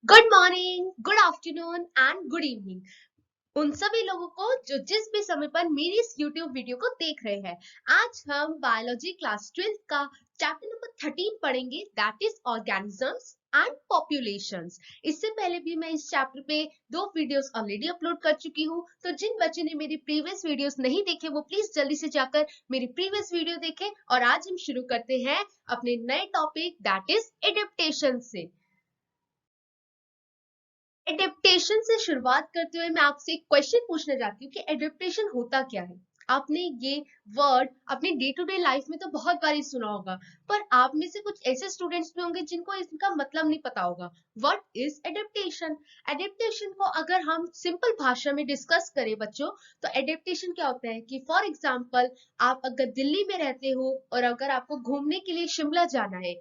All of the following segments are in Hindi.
Good morning, good afternoon and good evening उन सभी लोगों को जो जिस भी समय पर मेरी इस YouTube वीडियो को देख रहे हैं। आज हम बायोलॉजी क्लास 12 का चैप्टर नंबर 13 पढ़ेंगे, that is organisms and populations. इससे पहले भी मैं इस चैप्टर पे दो वीडियोस ऑलरेडी अपलोड कर चुकी हूँ, तो जिन बच्चों ने मेरी प्रीवियस वीडियोस नहीं देखे वो प्लीज जल्दी से जाकर मेरी प्रीवियस वीडियो देखें। और आज हम शुरू करते हैं अपने नए टॉपिक दैट इज एडेप्टेशन से। एडेप्टेशन से शुरुआत करते हुए मैं आपसे एक क्वेश्चन पूछना चाहती हूँ कि एडेप्टेशन होता क्या है। आपने ये वर्ड अपनी डे टू डे लाइफ में तो बहुत बार सुना होगा, पर आप में से कुछ ऐसे स्टूडेंट्स भी होंगे जिनको इसका मतलब नहीं पता होगा। What is adaptation? एडेप्टेशन को अगर हम सिंपल भाषा में डिस्कस करें बच्चों, तो एडेप्टेशन क्या होता है कि फॉर एग्जाम्पल आप अगर दिल्ली में रहते हो और अगर आपको घूमने के लिए शिमला जाना है,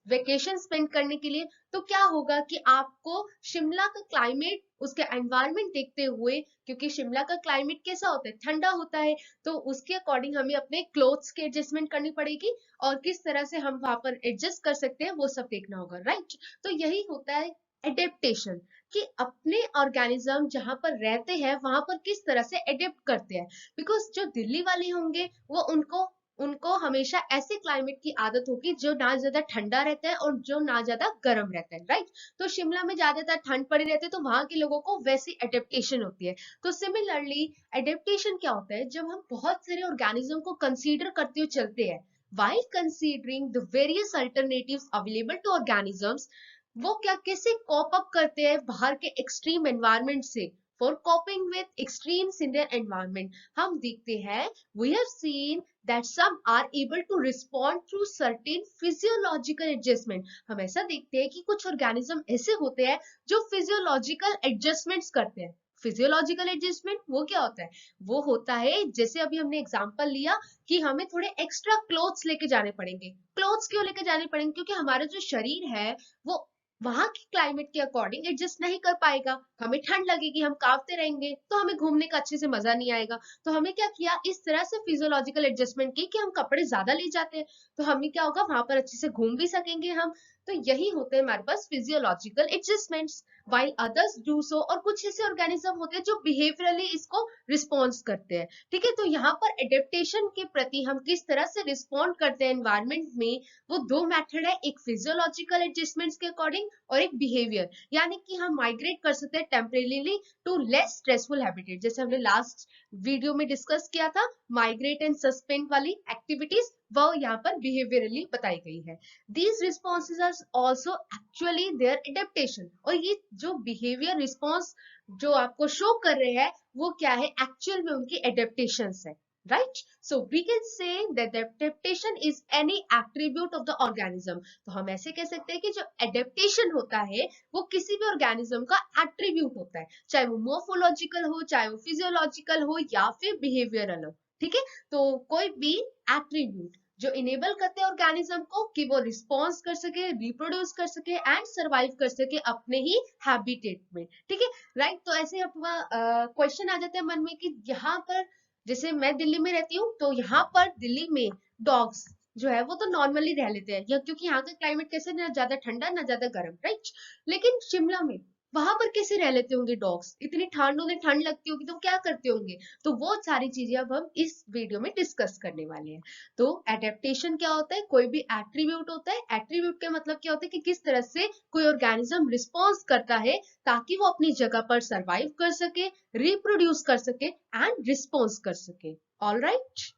वेकेशन स्पेंड करने के लिए, तो क्या होगा कि आपको शिमला का क्लाइमेट, उसके एनवायरनमेंट देखते हुए, क्योंकि शिमला का क्लाइमेट कैसा होता है, ठंडा होता है, तो उसके अकॉर्डिंग हमें अपने क्लोथ्स की एडजस्टमेंट करनी पड़ेगी और किस तरह से हम वहां पर एडजस्ट कर सकते हैं वो सब देखना होगा, राइट। तो यही होता है एडेप्टेशन, कि अपने ऑर्गेनिज्म जहां पर रहते हैं वहां पर किस तरह से एडेप्ट करते हैं। बिकॉज जो दिल्ली वाले होंगे वो उनको उनको हमेशा ऐसे क्लाइमेट की आदत होगी जो ना ज्यादा ठंडा रहता है और जो ना ज्यादा गर्म रहता है, राइट। तो शिमला में ज्यादातर ठंड पड़ी रहती है, तो वहां के लोगों को वैसी एडेप्टेशन होती है। तो सिमिलरली एडेप्टेशन क्या होता है, जब हम बहुत सारे ऑर्गेनिज्म को कंसीडर करते हुए चलते हैं, while considering the various alternatives available to organisms, वो क्या कैसे कॉप अप करते हैं बाहर के एक्सट्रीम एनवायरनमेंट से। For कॉपिंग with extremes in their environment, हम देखते हैं, we have seen that some are able to respond through certain physiological adjustment। हम ऐसा देखते हैं कि कुछ ऑर्गेनिज्म ऐसे होते हैं जो फिजियोलॉजिकल एडजस्टमेंट्स करते हैं। फिजियोलॉजिकल एडजस्टमेंट वो क्या होता है? वो होता है जैसे अभी हमने एग्जांपल लिया कि हमें थोड़े एक्स्ट्रा क्लोथ्स लेके जाने पड़ेंगे। क्लोथ्स क्यों लेके जाने पड़ेंगे? क्योंकि हमारा जो शरीर है वो वहां के क्लाइमेट के अकॉर्डिंग एडजस्ट नहीं कर पाएगा। हमें ठंड लगेगी, हम कांपते रहेंगे, तो हमें घूमने का अच्छे से मजा नहीं आएगा। तो हमें क्या किया, इस तरह से फिजियोलॉजिकल एडजस्टमेंट की कि हम कपड़े ज्यादा ले जाते हैं, तो हमें क्या होगा, वहां पर अच्छे से घूम भी सकेंगे हम। तो यही होते हैं हमारे पास physiological adjustments, while others do so. और कुछ ऐसे ऑर्गेनिज्म होते हैं जो बिहेवियरली इसको रिस्पॉन्स करते हैं। ठीक है, तो यहाँ पर एडेप्टेशन के प्रति हम किस तरह से रिस्पॉन्ड करते हैं एनवायरमेंट में, वो दो मेथड है, एक फिजियोलॉजिकल एडजस्टमेंट्स के अकॉर्डिंग और एक बिहेवियर, यानी कि हम माइग्रेट कर सकते हैं temporarily to less stressful habitat. जैसे हमने लास्ट वीडियो में डिस्कस किया था, माइग्रेट एंड सस्पेंड वाली एक्टिविटीज, वो यहाँ पर बिहेवियरली बताई गई है। These responses are also actually their adaptation। और ये जो बिहेवियर रिस्पॉन्स जो आपको शो कर रहे हैं वो क्या है, एक्चुअल में उनकी एडेप्टेशंस है, right? So we can say that the adaptation is any attribute of the organism। तो हम ऐसे कह सकते हैं कि जो एडेप्टेशन होता है वो किसी भी ऑर्गेनिज्म का एट्रीब्यूट होता है, चाहे वो मोर्फोलॉजिकल हो, चाहे वो फिजियोलॉजिकल हो या फिर बिहेवियरल हो। ठीक है, तो कोई भी एट्रीब्यूट जो इनेबल करते हैं ऑर्गेनिज्म को कि वो रिस्पॉन्स कर सके, रिप्रोड्यूस कर सके एंड सरवाइव कर सके अपने ही हैबिटेट में। ठीक है, राइट। तो ऐसे अपना क्वेश्चन आ जाता है मन में कि यहाँ पर, जैसे मैं दिल्ली में रहती हूँ, तो यहाँ पर दिल्ली में डॉग्स जो है वो तो नॉर्मली रह लेते हैं, या क्योंकि यहाँ का क्लाइमेट कैसे, ना ज्यादा ठंडा ना ज्यादा गर्म, राइट। लेकिन शिमला में वहां पर कैसे रह लेते होंगे डॉग्स, इतनी ठंड, उन्हें ठंड लगती होगी तो क्या करते होंगे। तो वो सारी चीजें अब हम इस वीडियो में डिस्कस करने वाले हैं। तो एडेप्टेशन क्या होता है, कोई भी एट्रीब्यूट होता है। एट्रीब्यूट का मतलब क्या होता है कि किस तरह से कोई ऑर्गेनिज्म रिस्पॉन्स करता है ताकि वो अपनी जगह पर सरवाइव कर सके, रिप्रोड्यूस कर सके एंड रिस्पॉन्स कर सके। All right.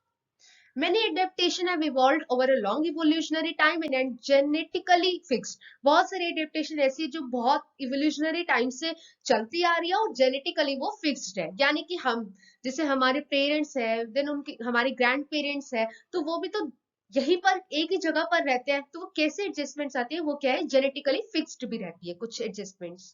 Many adaptation have evolved over a long evolutionary time and genetically fixed। बहुत सारी adaptation ऐसी है जो बहुत evolutionary time से चलती आ रही है और genetically वो fixed है, यानी कि हम जैसे हमारे पेरेंट्स है, देन उनके हमारे ग्रैंड पेरेंट्स है, तो वो भी तो यहीं पर एक ही जगह पर रहते हैं, तो वो कैसे एडजस्टमेंट्स आती है, वो क्या है, जेनेटिकली फिक्स्ड भी रहती है कुछ adjustments.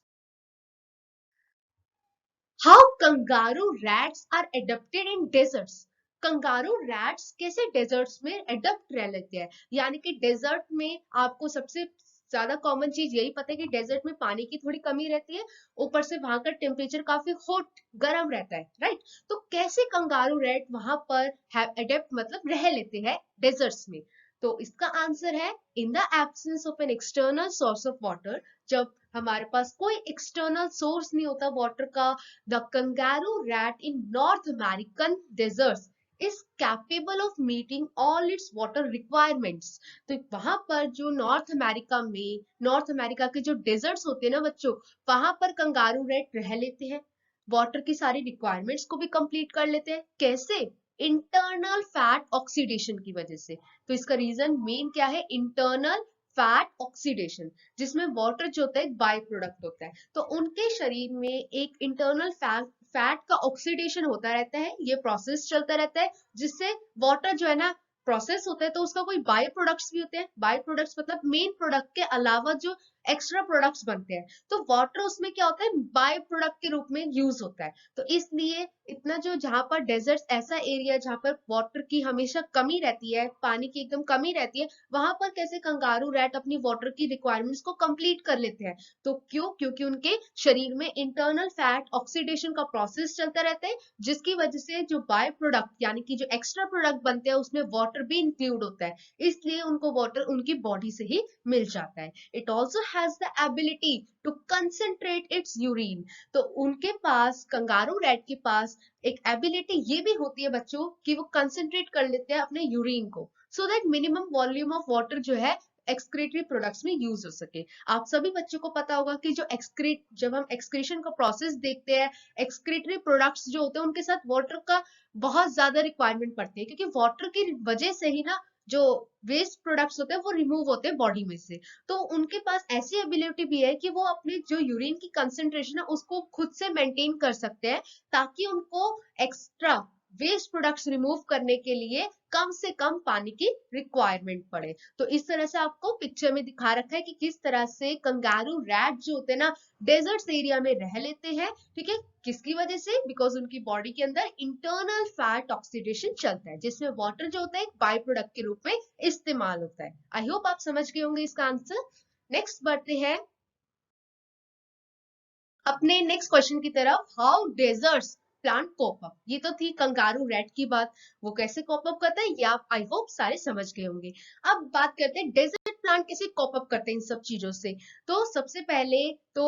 How kangaroo rats are adapted in deserts. Kangaroo rats कैसे डेजर्ट्स में एडप्ट रह लेते हैं, यानी कि डेजर्ट में आपको सबसे ज्यादा कॉमन चीज यही पता है कि डेजर्ट में पानी की थोड़ी कमी रहती है, ऊपर से वहां का टेम्परेचर काफी हॉट गर्म रहता है, राइट। तो कैसे कंगारू रैट वहां पर एडेप्ट मतलब रह लेते हैं डेजर्ट्स में। तो इसका आंसर है in the absence of an external source of water, जब हमारे पास कोई एक्सटर्नल सोर्स नहीं होता वाटर का, the kangaroo rat in North American deserts is capable of meeting all its water requirements. तो वहां पर जो नॉर्थ अमेरिका के जो डेजर्ट्स होते हैं ना बच्चों, वहां पर कंगारू रैट रह लेते हैं, वाटर की सारी रिक्वायरमेंट्स को भी कंप्लीट कर लेते हैं। कैसे? इंटरनल फैट ऑक्सीडेशन की वजह से। तो इसका रीजन मेन क्या है? इंटरनल फैट ऑक्सीडेशन, जिसमें वाटर जो होता है एक बाय प्रोडक्ट होता है। तो उनके शरीर में एक इंटरनल फैट का ऑक्सीडेशन होता रहता है, ये प्रोसेस चलता रहता है, जिससे वाटर जो है ना प्रोसेस होता है, तो उसका कोई बाय प्रोडक्ट्स भी होते हैं। बाय प्रोडक्ट्स मतलब मेन प्रोडक्ट के अलावा जो एक्स्ट्रा प्रोडक्ट्स बनते हैं, तो वाटर उसमें क्या होता है? बाय प्रोडक्ट के रूप में यूज होता है। तो इसलिए इतना जो जहां पर डेजर्ट ऐसा एरिया जहां पर वाटर की हमेशा कमी रहती है, पानी की एकदम कमी रहती है, वहां पर कैसे कंगारू रैट अपनी वाटर की रिक्वायरमेंट्स को कंप्लीट कर लेते हैं? तो क्यों? क्योंकि उनके शरीर में इंटरनल फैट ऑक्सीडेशन का प्रोसेस चलता रहता है, जिसकी वजह से जो बाय प्रोडक्ट यानी कि जो एक्स्ट्रा प्रोडक्ट बनते हैं उसमें वाटर भी इंक्लूड होता है, इसलिए उनको वाटर उनकी बॉडी से ही मिल जाता है। It also has the ability to concentrate its urine. तो उनके पास, कंगारू रैट के पास एक एबिलिटी ये भी होती है बच्चों कि वो कंसेंट्रेट कर लेते हैं अपने यूरिन को, so that minimum volume of water जो है एक्सक्रीटरी प्रोडक्ट्स में यूज हो सके। आप सभी बच्चों को पता होगा कि जब हम एक्सक्रीशन का प्रोसेस देखते हैं, एक्सक्रीटरी प्रोडक्ट्स जो होते हैं उनके साथ वाटर का बहुत ज्यादा रिक्वायरमेंट पड़ती है, क्योंकि वाटर की वजह से ही ना जो वेस्ट प्रोडक्ट्स होते हैं वो रिमूव होते हैं बॉडी में से। तो उनके पास ऐसी एबिलिटी भी है कि वो अपने जो यूरिन की कंसेंट्रेशन है उसको खुद से मेंटेन कर सकते हैं, ताकि उनको एक्स्ट्रा वेस्ट प्रोडक्ट्स रिमूव करने के लिए कम से कम पानी की रिक्वायरमेंट पड़े। तो इस तरह से आपको पिक्चर में दिखा रखा है कि किस तरह से कंगारू रैट जो होते हैं ना डेजर्ट एरिया में रह लेते हैं। ठीक है, किसकी वजह से? बिकॉज उनकी बॉडी के अंदर इंटरनल फैट ऑक्सीडेशन चलता है, जिसमें वाटर जो होता है एक बाय प्रोडक्ट के रूप में इस्तेमाल होता है। आई होप आप समझ गए होंगे इसका आंसर। नेक्स्ट बढ़ते हैं अपने नेक्स्ट क्वेश्चन की तरफ। How deserts plant cope up. ये तो थी कंगारू रैट की बात, वो कैसे कोप अप करता है ये आप आई होप सारे समझ गए होंगे। अब बात करते हैं डेजर्ट प्लांट कैसे कोप अप करते हैं इन सब चीजों से। तो सबसे पहले तो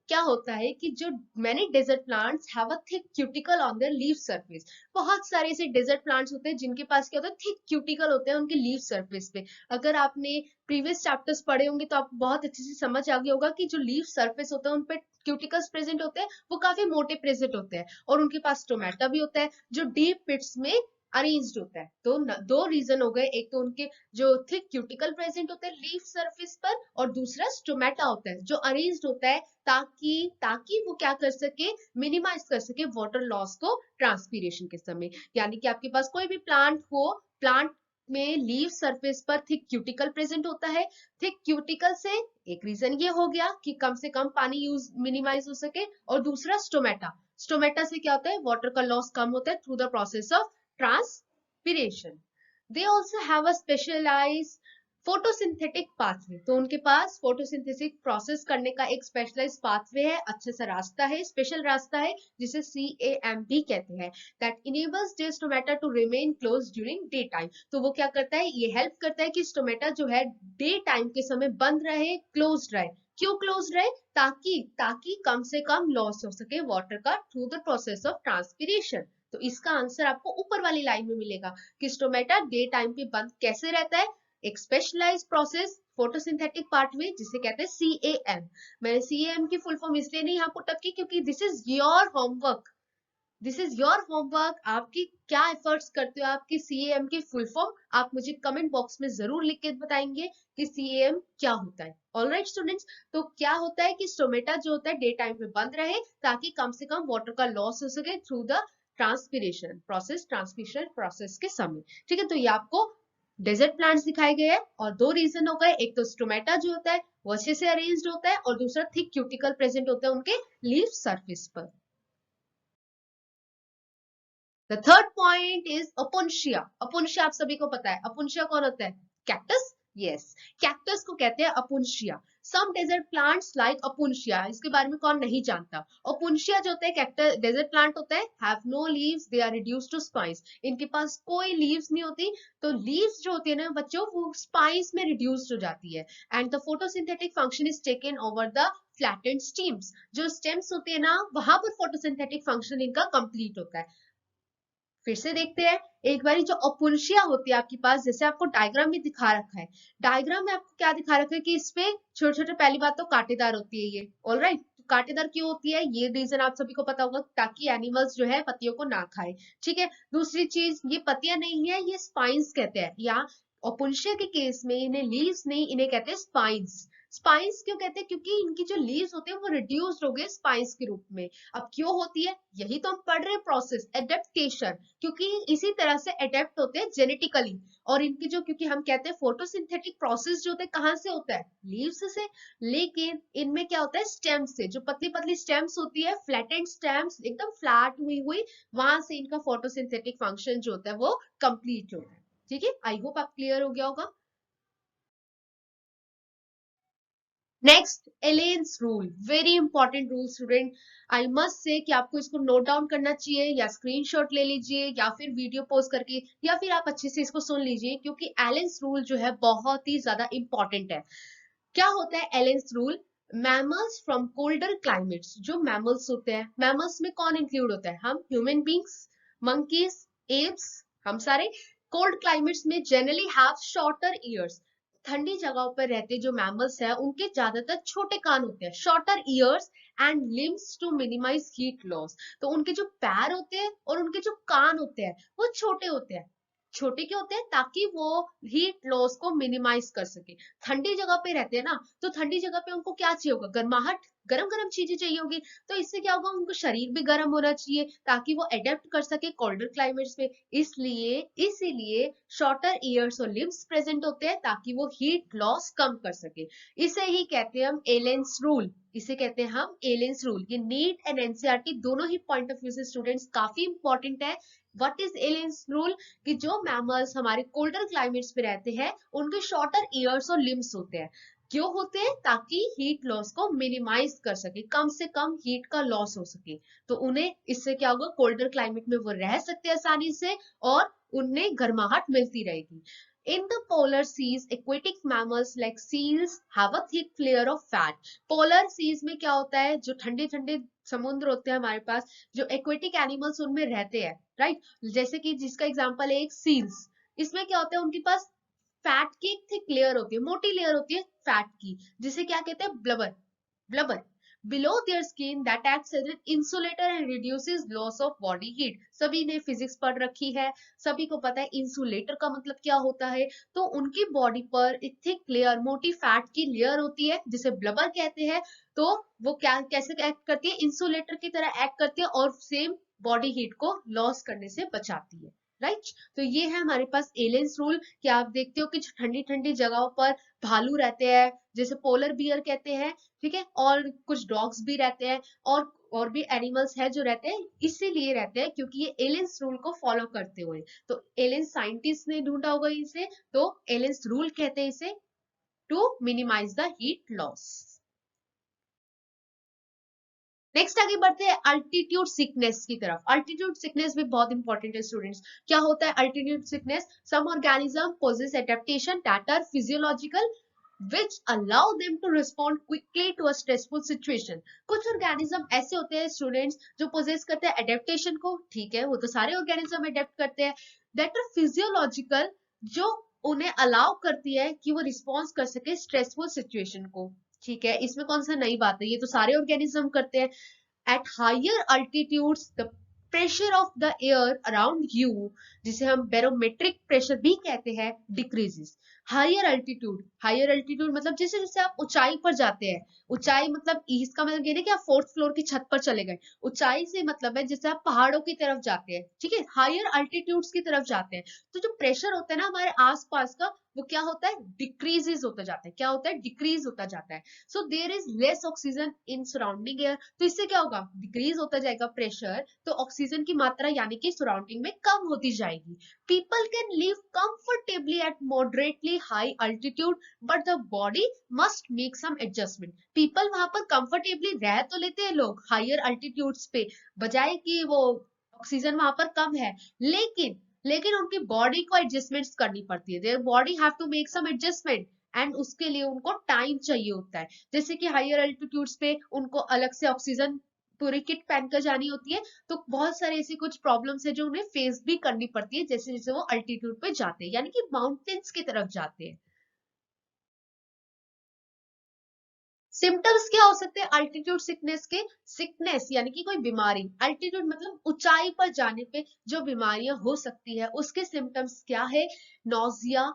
क्या होता है कि जो many desert plants have a thick cuticle on their leaf surface. बहुत सारे ऐसे डेजर्ट प्लांट्स होते हैं जिनके पास क्या होता है? थिक क्यूटिकल होते हैं उनके लीफ सरफेस पे। अगर आपने प्रीवियस चैप्टर्स पढ़े होंगे तो आपको बहुत अच्छे से समझ आ गया होगा कि जो लीफ सरफेस होता है उन पे क्यूटिकल्स प्रेजेंट होते हैं, वो काफी मोटे प्रेजेंट होते हैं, और उनके पास स्टोमेटा भी होता है जो डीप पिट्स में अरेंज्ड होता है। तो दो रीजन हो गए, एक तो उनके जो थिक क्यूटिकल प्रेजेंट होते हैं लीफ सरफेस पर, और दूसरा स्टोमेटा होता है जो अरेंज्ड होता है ताकि ताकि वो क्या कर सके? मिनिमाइज कर सके वाटर लॉस को ट्रांसपीरेशन के समय। यानी कि आपके पास कोई भी प्लांट हो, प्लांट में लीफ सरफेस पर थिक क्यूटिकल प्रेजेंट होता है। थिक क्यूटिकल से एक रीजन ये हो गया कि कम से कम पानी यूज मिनिमाइज हो सके, और दूसरा स्टोमेटा। स्टोमेटा से क्या होता है? वाटर का लॉस कम होता है through the process of transpiration. They also have a specialised photosynthetic pathway. तो उनके पास फोटोसिंथेसिस प्रोसेस करने का एक स्पेशलाइज्ड पाथवे है, अच्छा सा रास्ता है, स्पेशल रास्ता है, जिसे CAMP कहते हैं, that enables this stomata to remain close during day time. तो वो क्या करता है? ये हेल्प करता है कि स्टोमेटा जो है डे टाइम के समय बंद रहे, क्लोज रहे। क्यों क्लोज रहे? ताकि ताकि कम से कम लॉस हो सके वाटर का through the process of transpiration. तो इसका आंसर आपको ऊपर वाली लाइन में मिलेगा कि स्टोमेटा डे टाइम पे बंद कैसे रहता है? एक स्पेशलाइज्ड प्रोसेस फोटोसिंथेटिक पाथवे जिसे कहते हैं CAM। मैंने CAM की फुल फॉर्म इसलिए नहीं यहाँ पुट अप की क्योंकि this is your homework, this is your homework. आपकी क्या एफर्ट्स करते हो आपकी CAM की फुल फॉर्म आप मुझे कमेंट बॉक्स में जरूर लिख के बताएंगे कि CAM क्या होता है। ऑलराइट स्टूडेंट्स, तो क्या होता है कि स्टोमेटा जो होता है डे टाइम पे बंद रहे ताकि कम से कम वाटर का लॉस हो सके through the transpiration process, transpiration process के समय। ठीक है, तो ये आपको डेजर्ट प्लांट्स दिखाए गए हैं, और दो रीजन हो गए, एक तो स्टोमेटा जो होता है वो अच्छे से अरेंज्ड होता है, और दूसरा थिक क्यूटिकल प्रेजेंट होता है उनके लीफ सरफेस पर। The third point is Opuntia. Opuntia आप सभी को पता है, अपुंशिया कौन होता है? कैक्टस। यस, कैक्टस को कहते हैं अपुंशिया। सम डेजर्ट प्लांट्स लाइक अपुन्शिया, इसके बारे में कौन नहीं जानता। अपुन्शिया जो होता है कैक्टस डेजर्ट प्लांट होता है, have no leaves, they are reduced to spice, इनके पास कोई लीव्स नहीं होती, तो लीव्स जो होती है ना बच्चों वो स्पाइस में रिड्यूस्ड हो जाती है। And the photosynthetic function is taken over the flattened stems, जो स्टेम्स होती है ना वहां पर फोटोसिंथेटिक फंक्शन इनका कंप्लीट होता है। फिर से देखते हैं एक बारी, जो अपुन्शिया होती है आपके पास, जैसे आपको डायग्राम में दिखा रखा है, डायग्राम में आपको क्या दिखा रखा है कि इसपे छोटे छोटे, पहली बात तो कांटेदार होती है ये, ऑलराइट। कांटेदार क्यों होती है ये रीजन आप सभी को पता होगा, ताकि एनिमल्स जो है पत्तियों को ना खाए, ठीक है। दूसरी चीज, ये पत्तियां नहीं है, ये स्पाइंस कहते हैं, या अपुन्शिया के केस में इन्हें लीव्स नहीं, इन्हें कहते हैं स्पाइंस। स्पाइंस क्यों कहते हैं, क्योंकि इनकी जो लीव्स होते हैं वो रिड्यूस्ड हो गए स्पाइंस के रूप में। अब क्यों होती है, यही तो हम पढ़ रहे हैं, प्रोसेस एडेप्टेशन, क्योंकि इसी तरह से अडेप्ट होते हैं जेनेटिकली। और इनकी जो, क्योंकि हम कहते हैं फोटोसिंथेटिक प्रोसेस जो होता है कहाँ से होता है, लीव्स से, लेकिन इनमें क्या होता है, स्टेम्स से, जो पतली पतली स्टेम्स होती है, फ्लैटेंड स्टेम्स, एकदम फ्लैट हुई हुई, वहां से इनका फोटोसिंथेटिक फंक्शन जो होता है वो कंप्लीट होता है। ठीक है, आई होप आप क्लियर हो गया होगा। Next, Allen's rule, very important rule student, I must say कि आपको इसको नोट डाउन करना चाहिए, या स्क्रीनशॉट ले लीजिए, या फिर वीडियो पॉज करके, या फिर आप अच्छे से इसको सुन लीजिए, क्योंकि एलेन्स रूल जो है बहुत ही ज्यादा इंपॉर्टेंट है। क्या होता है Allen's rule, mammals from colder climates, जो मैमल्स होते हैं, मैमल्स में कौन इंक्लूड होता है, हम ह्यूमन बींग्स, मंकीज, एप्स, हम सारे, कोल्ड क्लाइमेट्स में जनरली हैव शॉर्टर ईयर्स, ठंडी जगहों पर रहते जो मैमल्स हैं उनके ज्यादातर छोटे कान होते हैं, shorter ears and limbs to minimise heat loss, तो उनके जो पैर होते हैं और उनके जो कान होते हैं वो छोटे होते हैं। छोटे क्यों होते हैं, ताकि वो हीट लॉस को मिनिमाइज कर सके। ठंडी जगह पे रहते हैं ना, तो ठंडी जगह पे उनको क्या चाहिए होगा, गर्माहट, गरम गरम चीजें चाहिए होगी, तो इससे क्या होगा, उनको शरीर भी गर्म होना चाहिए ताकि वो अडेप्ट कर सके कोल्डर क्लाइमेट्स में। इसलिए इसीलिए शॉर्टर ईयर्स और लिम्स प्रेजेंट होते हैं, ताकि वो हीट लॉस कम कर सके। इसे ही कहते हैं हम एलेंस रूल, इसे कहते हैं हम एलेंस रूल। ये नीट एंड एनसीईआरटी दोनों ही पॉइंट ऑफ व्यू से स्टूडेंट्स काफी इंपॉर्टेंट है। व्हाट इज एलेंस रूल, कि जो मैमल्स हमारे कोल्डर क्लाइमेट्स पे रहते हैं उनके शॉर्टर ईयर्स और लिम्स होते हैं, क्यों होते हैं, ताकि हीट लॉस को मिनिमाइज कर सके, कम से कम हीट का लॉस हो सके, तो उन्हें इससे क्या होगा, कोल्डर क्लाइमेट में वो रह सकते हैं आसानी से, और उन्हें गर्माहट मिलती रहेगी। In the polar seas, aquatic mammals like seals have a thick layer of fat. Polar seas में क्या होता है, जो ठंडे ठंडे समुद्र होते हैं हमारे पास, जो एक्वेटिक एनिमल्स उनमें रहते हैं, राइट, जैसे कि जिसका एग्जांपल है एक सील्स, इसमें क्या होता है, उनके पास फैट की एक थिक लेयर होती है, मोटी लेयर होती है फैट की, जिसे क्या कहते हैं, blubber, blubber below their skin that acts as an insulator and reduces loss of body heat। सभी ने फिजिक्स पढ़ रखी है, सभी को पता है इंसुलेटर का मतलब क्या होता है, तो उनकी बॉडी पर एक थिक लेयर, मोटी फैट की लेयर होती है जिसे ब्लबर कहते हैं, तो वो क्या कैसे एक्ट करती है, इंसुलेटर की तरह एक्ट करती है, और सेम बॉडी हीट को लॉस करने से बचाती है, राइट। तो ये है हमारे पास एलेंस रूल, कि आप देखते हो कि ठंडी ठंडी जगहों पर भालू रहते हैं, जैसे पोलर बियर कहते हैं, ठीक है, और कुछ डॉग्स भी रहते हैं, और भी एनिमल्स है जो रहते हैं, इसीलिए रहते हैं क्योंकि ये एलेंस रूल को फॉलो करते हुए। तो एलेंस साइंटिस्ट ने ढूंढा होगा इसे, तो एलेंस रूल कहते हैं इसे, to minimise the heat loss. Next आगे बढ़ते हैं अल्टीट्यूड सिकनेस की तरफ। अल्टीट्यूड सिकनेस भी बहुत इंपॉर्टेंट है स्टूडेंट्स। क्या होता है altitude sickness, some organism possess adaptation that are physiological which allow them to respond quickly to a stressful situation। कुछ ऑर्गेनिज्म ऐसे होते हैं स्टूडेंट्स जो पोजेस करते हैं एडेप्टेशन को, ठीक है, वो तो सारे ऑर्गेनिज्म एडेप्ट करते हैं, दैट आर फिजियोलॉजिकल, जो उन्हें अलाउ करती है कि वो रिस्पॉन्स कर सके स्ट्रेसफुल सिचुएशन को, ठीक है। इसमें कौन सा नई बात है, ये तो सारे ऑर्गेनिज्म करते हैं। At higher altitudes, the pressure of the air around you, जिसे हम barometric pressure भी कहते हैं, decreases। हायर अल्टीट्यूड मतलब जैसे जैसे आप ऊंचाई पर जाते हैं, ऊंचाई मतलब इसका मतलब ये नहीं कि आप फोर्थ फ्लोर की छत पर चले गए, ऊंचाई से मतलब है जैसे आप पहाड़ों की तरफ जाते हैं, ठीक है, हायर अल्टीट्यूड्स की तरफ जाते हैं, तो जो प्रेशर होता है ना हमारे आसपास का, वो क्या होता है, डिक्रीजेस होता जाता है, क्या होता है, डिक्रीज होता जाता है। So there is less oxygen in surrounding air, तो इससे क्या होगा, डिक्रीज होता जाएगा प्रेशर, तो ऑक्सीजन की मात्रा यानी कि सराउंडिंग में कम होती जाएगी। People can live comfortably at moderately high altitude, but the body must make some adjustment. People वहां पर कंफर्टेबली रह तो लेते हैं लोग हायर अल्टीट्यूड्स पे, बजाय कि वो ऑक्सीजन वहां पर कम है, लेकिन लेकिन उनकी बॉडी को एडजस्टमेंट्स करनी पड़ती है। Their body have to make some adjustment, and उसके लिए उनको टाइम चाहिए होता है। जैसे कि हायर अल्टीट्यूड्स पे उनको अलग से ऑक्सीजन पूरी किट पहनकर जानी होती है, तो बहुत सारे ऐसी कुछ प्रॉब्लम्स है जो उन्हें फेस भी करनी पड़ती है जैसे जैसे वो अल्टीट्यूड पे जाते हैं, यानी कि माउंटेन्स की तरफ जाते हैं। सिम्टम्स क्या हो सकते हैं अल्टीट्यूड सिकनेस के? सिकनेस यानी कि कोई बीमारी, अल्टीट्यूड मतलब ऊंचाई पर जाने पे जो बीमारियां हो सकती है उसके सिम्टम्स क्या है? Nausea,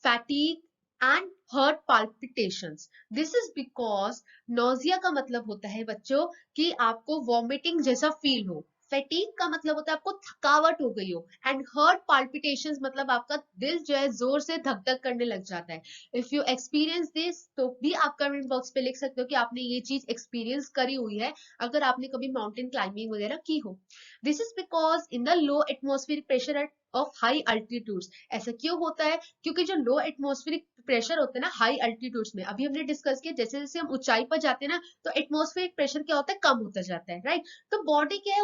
fatigue and heart palpitations. This is because nausea का मतलब होता है बच्चों कि आपको वॉमिटिंग जैसा फील हो, फैटीग का मतलब होता है आपको थकावट हो गई हो, एंड हार्ट पाल्पिटेशंस मतलब आपका दिल जो है जोर से धक धक करने लग जाता है। इफ यू एक्सपीरियंस दिस तो भी आप कमेंट बॉक्स पे लिख सकते हो कि आपने ये चीज एक्सपीरियंस करी हुई है अगर आपने कभी माउंटेन क्लाइंबिंग वगैरह की हो। This is because in the low atmospheric pressure at of high altitudes. ऐसा क्यों होता है? क्योंकि जो लो एटमोस्फेरिक प्रेशर होता है ना हाई अल्टीट्यूड्स में, अभी हमने डिस्कस किया जैसे जैसे हम ऊंचाई पर जाते हैं ना तो एटमोस्फेरिक प्रेशर क्या होता है? कम होता जाता है, राइट? तो बॉडी क्या है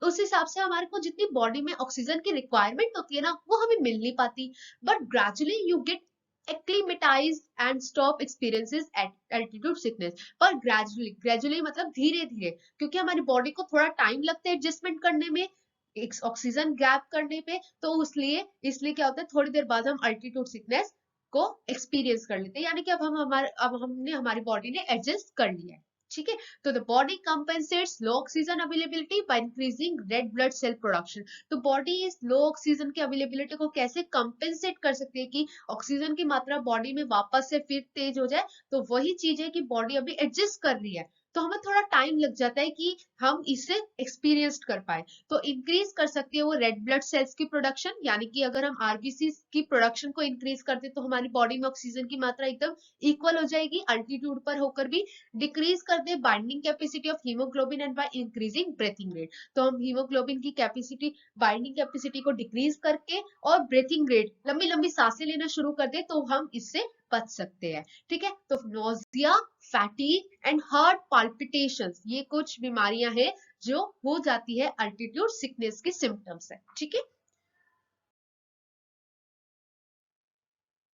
उस हिसाब से हमारे को जितनी बॉडी में ऑक्सीजन की रिक्वायरमेंट होती है ना वो हमें मिल नहीं पाती। But gradually you get acclimatize and stop experiences at altitude sickness। पर ग्रेजुअली मतलब धीरे धीरे, क्योंकि हमारी बॉडी को थोड़ा टाइम लगता है एडजस्टमेंट करने में, ऑक्सीजन गैप करने पे, तो इसलिए इसलिए क्या होता है थोड़ी देर बाद हम अल्टीट्यूड सिकनेस को एक्सपीरियंस कर लेते हैं, यानी कि अब हमने हमारी बॉडी ने एडजस्ट कर लिया है। ठीक है, तो the body compensates low oxygen availability by increasing red blood cell production. तो बॉडी इस लो ऑक्सीजन की अवेलेबिलिटी को कैसे कंपेंसेट कर सकती है कि ऑक्सीजन की मात्रा बॉडी में वापस से फिर तेज हो जाए? तो वही चीज है कि बॉडी अभी एडजस्ट कर रही है, तो हमें थोड़ा टाइम लग जाता है कि हम इसे एक्सपीरियंस कर पाए। तो इंक्रीज कर सकती है वो रेड ब्लड सेल्स की प्रोडक्शन, यानी कि अगर हम आरबीसी की प्रोडक्शन को इंक्रीज करते तो हमारी बॉडी में ऑक्सीजन की मात्रा एकदम इक्वल हो जाएगी अल्टीट्यूड पर होकर भी। डिक्रीज कर दे binding capacity of haemoglobin and by increasing breathing rate. तो हम हीमोग्लोबिन की कैपेसिटी, बाइंडिंग कैपेसिटी को डिक्रीज करके और ब्रेथिंग रेट, लंबी लंबी सांसें लेना शुरू कर दे तो हम इससे बच सकते हैं। ठीक है, तो nausea, fatigue and heart palpitations ये कुछ बीमारियां हैं जो हो जाती है अल्टीट्यूड सिकनेस के सिम्टम्स है। ठीक है,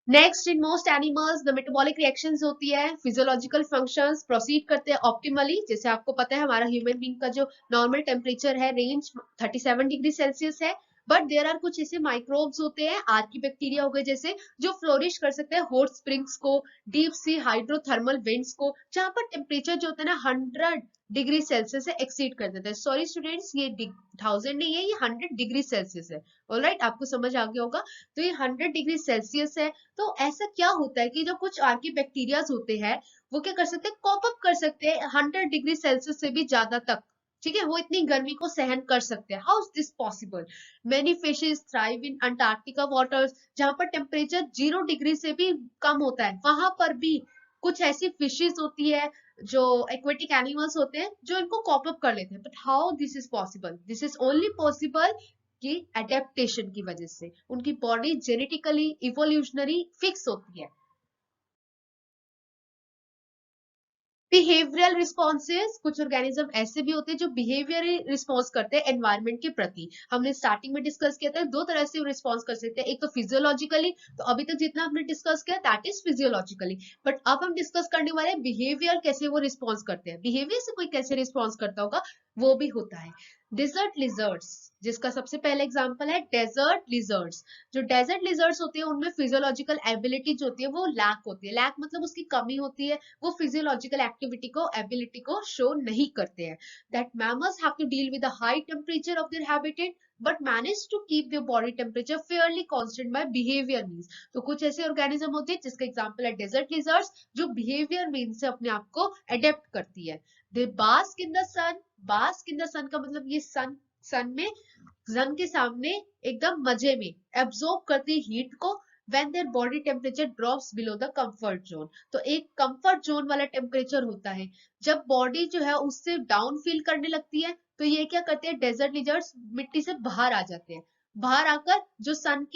next in most animals the metabolic reactions होती है, फिजियोलॉजिकल फंक्शंस प्रोसीड करते हैं ऑप्टिमली। जैसे आपको पता है हमारा ह्यूमन बीइंग का जो नॉर्मल टेम्परेचर है रेंज 37 डिग्री सेल्सियस है, बट देयर आर कुछ ऐसे माइक्रोब्स होते हैं आर्की बैक्टीरिया हो गए जैसे, जो फ्लोरिश कर सकते हैं हॉट स्प्रिंग्स को, डीप सी हाइड्रोथर्मल वेंट्स को, जहां पर टेम्परेचर जो होता है ना 100 डिग्री सेल्सियस से एक्सीड कर देता है। सॉरी स्टूडेंट्स, ये 1000 नहीं है, ये 100 डिग्री सेल्सियस है। ऑलराइट, आपको समझ आ गया होगा। तो ये 100 डिग्री सेल्सियस है। तो ऐसा क्या होता है कि जो कुछ आर्की बैक्टीरियाज होते हैं वो क्या कर सकते हैं? कॉप अप कर सकते हैं 100 डिग्री सेल्सियस से भी ज्यादा तक। ठीक है, वो इतनी गर्मी को सहन कर सकते हैं। How is this possible? Many fishes thrive in Antarctica waters, जहां पर टेम्परेचर 0 डिग्री से भी कम होता है, वहां पर भी कुछ ऐसी फिशेस होती है जो एक्वेटिक एनिमल्स होते हैं जो इनको कॉप अप कर लेते हैं। But how this is possible? This is only possible कि एडेप्टेशन की वजह से उनकी बॉडी जेनेटिकली इवोल्यूशनरी फिक्स होती है। बिहेवियरल रिस्पॉन्सेज, कुछ ऑर्गेनिज्म ऐसे भी होते हैं जो बिहेवियरली रिस्पॉन्स करते हैं एनवायरनमेंट के प्रति। हमने स्टार्टिंग में डिस्कस किया था दो तरह से रिस्पॉन्स कर सकते हैं, एक तो फिजियोलॉजिकली, तो अभी तक जितना हमने डिस्कस किया दैट इज फिजियोलॉजिकली, बट अब हम डिस्कस करने वाले हैं बिहेवियर, कैसे वो रिस्पॉन्स करते हैं। बिहेवियर से कोई कैसे रिस्पॉन्स करता होगा वो भी होता है। डिजर्ट लिजर्ड्स, जिसका सबसे पहला एग्जांपल है डेजर्ट लिजर्ड्स। जो डेजर्ट लिजर्ड्स होते हैं उनमें फिजियोलॉजिकल एबिलिटी जो होती है वो लैक होती है, लैक मतलब उसकी कमी होती है, वो फिजियोलॉजिकल एक्टिविटी को, एबिलिटी को शो नहीं करते हैं। That mammals have to deal with the high temperature of their habitat but manage to keep their body temperature fairly constant by behaviour means. तो कुछ ऐसे ऑर्गेनिज्म होते हैं जिसका एग्जांपल है डेजर्ट लिजर्ड्स, जो बिहेवियर मींस से अपने आप को अडेप्ट करती है। They bask in the sun, bask in the sun का मतलब ये सन में, सन के सामने एकदम मजे में एब्जॉर्ब करती हीट को, when their body temperature drops below the comfort zone। तो एक कंफर्ट जोन वाला टेम्परेचर होता है, जब बॉडी जो है उससे डाउन फील करने लगती है तो ये क्या करते हैं डेजर्ट लिजर्ड्स मिट्टी से बाहर आ जाते हैं। बाहर आकर जो सन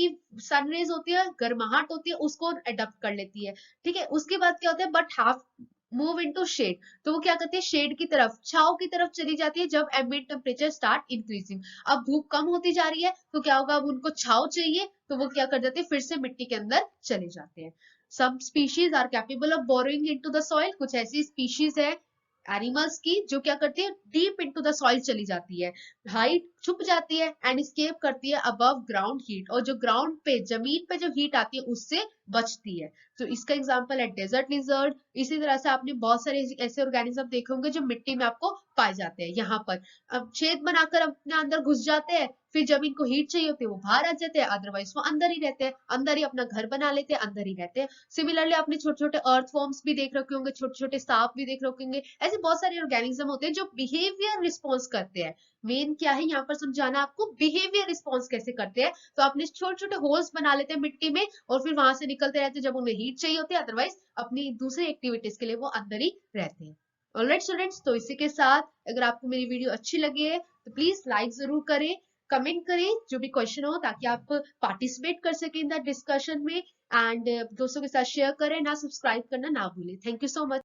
रेज होती है, गर्माहट होती है, उसको अडॉप्ट कर लेती है। ठीक है, उसके बाद क्या होता है, but half move into shade, तो वो क्या करती है, शेड की तरफ, छांव की तरफ चली जाती है जब एम्बिएंट टेम्परेचर स्टार्ट इंक्रीजिंग। अब धूप कम होती जा रही है तो क्या होगा, अब उनको छांव चाहिए, तो वो क्या कर जाते हैं, फिर से मिट्टी के अंदर चले जाते हैं। Some species are capable of burrowing into the soil, कुछ ऐसी स्पीशीज है एनिमल्स की जो क्या करती है, डीप इनटू द सॉइल चली जाती है, हाइट छुप जाती है एंड स्केप करती है अबव ग्राउंड हीट, और जो ग्राउंड पे, जमीन पे जो हीट आती है उससे बचती है। तो इसका एग्जांपल है डेजर्ट लिजर्ड। इसी तरह से आपने बहुत सारे ऐसे ऑर्गेनिज्म देखे होंगे जो मिट्टी में आपको पाए जाते हैं। यहाँ पर अब छेद बनाकर अपने अंदर घुस जाते हैं, फिर जब इनको हीट चाहिए होती है वो बाहर आ जाते हैं, अदरवाइज वो अंदर ही रहते हैं, अंदर ही अपना घर बना लेते हैं, अंदर ही रहते हैं। सिमिलरली आपने छोटे छोटे अर्थ फॉर्म्स भी देख रखे होंगे, छोटे छोटे सांप भी देख रखे होंगे, ऐसे बहुत सारे ऑर्गेनिज्म होते हैं जो बिहेवियर रिस्पॉन्स करते हैं। मेन क्या है यहाँ पर समझाना आपको, बिहेवियर रिस्पॉन्स कैसे करते हैं। तो आपने छोटे छोटे होल्स बना लेते हैं मिट्टी में, और फिर वहां से निकलते रहते हैं जब उन्हें हीट चाहिए होती है, अदरवाइज अपनी दूसरी एक्टिविटीज के लिए वो अंदर ही रहते हैं। ऑलराइट स्टूडेंट्स, तो इसी के साथ अगर आपको मेरी वीडियो अच्छी लगी है तो प्लीज लाइक जरूर करें, कमेंट करें जो भी क्वेश्चन हो, ताकि आप पार्टिसिपेट कर सकें इन द डिस्कशन में, एंड दोस्तों के साथ शेयर करें ना, सब्सक्राइब करना ना भूलें। Thank you so much.